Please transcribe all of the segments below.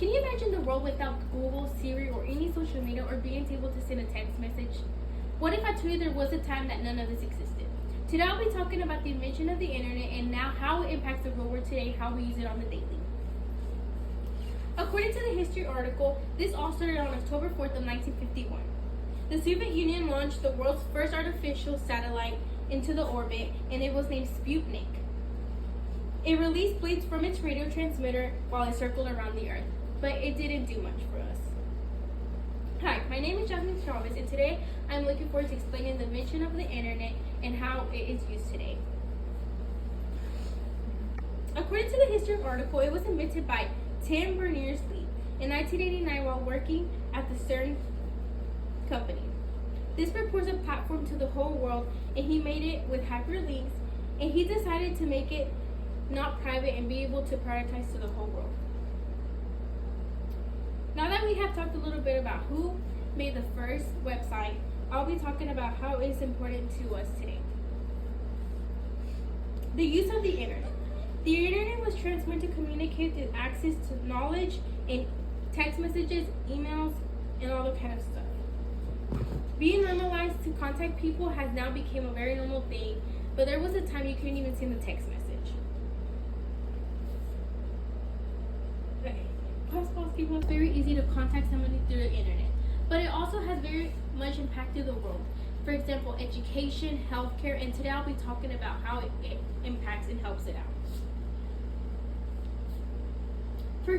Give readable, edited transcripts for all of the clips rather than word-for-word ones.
Can you imagine the world without Google, Siri, or any social media, or being able to send a text message? What if I told you there was a time that none of this existed? Today I'll be talking about the invention of the internet and now how it impacts the real world today, how we use it on the daily. According to the history article, this all started on October 4th of 1951. The Soviet Union launched the world's first artificial satellite into the orbit, and it was named Sputnik. It released blades from its radio transmitter while it circled around the Earth, but it didn't do much for us. Hi, my name is Jasmine Chavez, and today I'm looking forward to explaining the invention of the internet and how it is used today. According to the history article, it was invented by Tim Berners-Lee in 1989 while working at the CERN company. This proposed a platform to the whole world, and he made it with hyperlinks, and he decided to make it not private and be able to prioritize to the whole world. Now that we have talked a little bit about who made the first website, I'll be talking about how it is important to us today. The use of the internet. The internet was transmitted to communicate through access to knowledge and text messages, emails, and all that kind of stuff. Being normalized to contact people has now become a very normal thing, but there was a time you couldn't even send a text message. It was very easy to contact somebody through the internet, but it also has very much impacted the world. For example, education, healthcare, and today I'll be talking about how it impacts and helps it out. For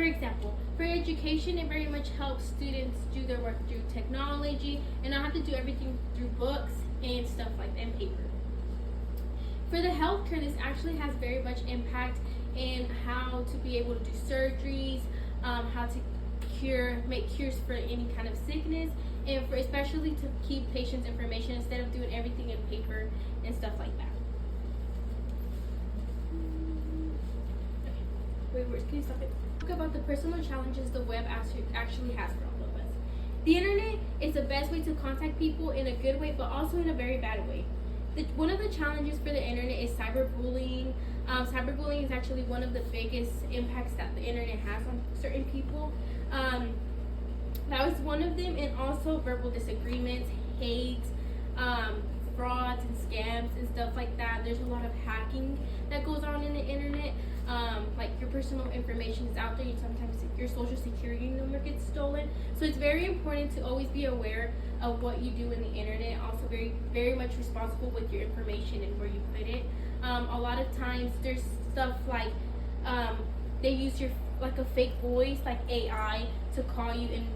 example, for education, it very much helps students do their work through technology and not have to do everything through books and stuff like that and paper. For the healthcare, this actually has very much impact in how to be able to do surgeries, how to make cures for any kind of sickness, and for especially to keep patients' information instead of doing everything in paper and stuff like that. Can you stop it? Talk about the personal challenges the web actually has for all of us. The internet is the best way to contact people in a good way, but also in a very bad way. One of the challenges for the internet is cyberbullying. Cyberbullying is actually one of the biggest impacts that the internet has on certain people. That was one of them, and also verbal disagreements, hate, frauds and scams and stuff like that. There's a lot of hacking that goes on in the internet. Like your personal information is out there, and sometimes your social security number gets stolen. So it's very important to always be aware of what you do in the internet. Also very, very much responsible with your information and where you put it. A lot of times there's stuff like they use your a fake voice like AI to call you and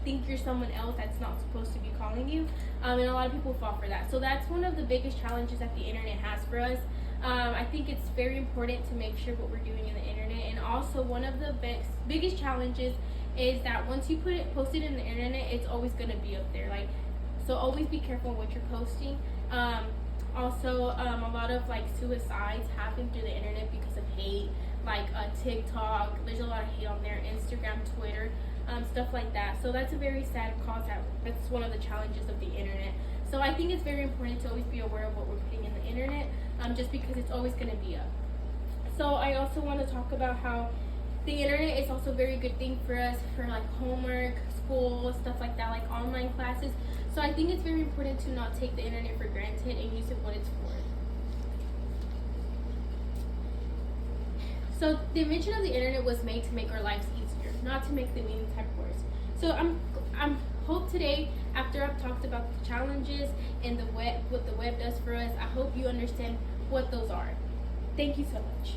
think you're someone else that's not supposed to be calling you, and a lot of people fall for that. So that's one of the biggest challenges that the internet has for us. I think it's very important to make sure what we're doing in the internet, and also one of the biggest challenges is that once you post it in the internet, it's always going to be up there. So always be careful what you're posting. Also, a lot of suicides happen through the internet because of hate, TikTok. There's a lot of hate on there, Instagram, Twitter, stuff like that. So that's a very sad cause. That's one of the challenges of the internet. So I think it's very important to always be aware of what we're putting in the internet, just because it's always going to be up. So I also want to talk about how the internet is also a very good thing for us for homework, school, stuff like that, like online classes. So I think it's very important to not take the internet for granted and use it what it's for. So the invention of the internet was made to make our lives easier, not to make them any type worse. So I'm hope today, after I've talked about the challenges and what the web does for us, I hope you understand what those are. Thank you so much.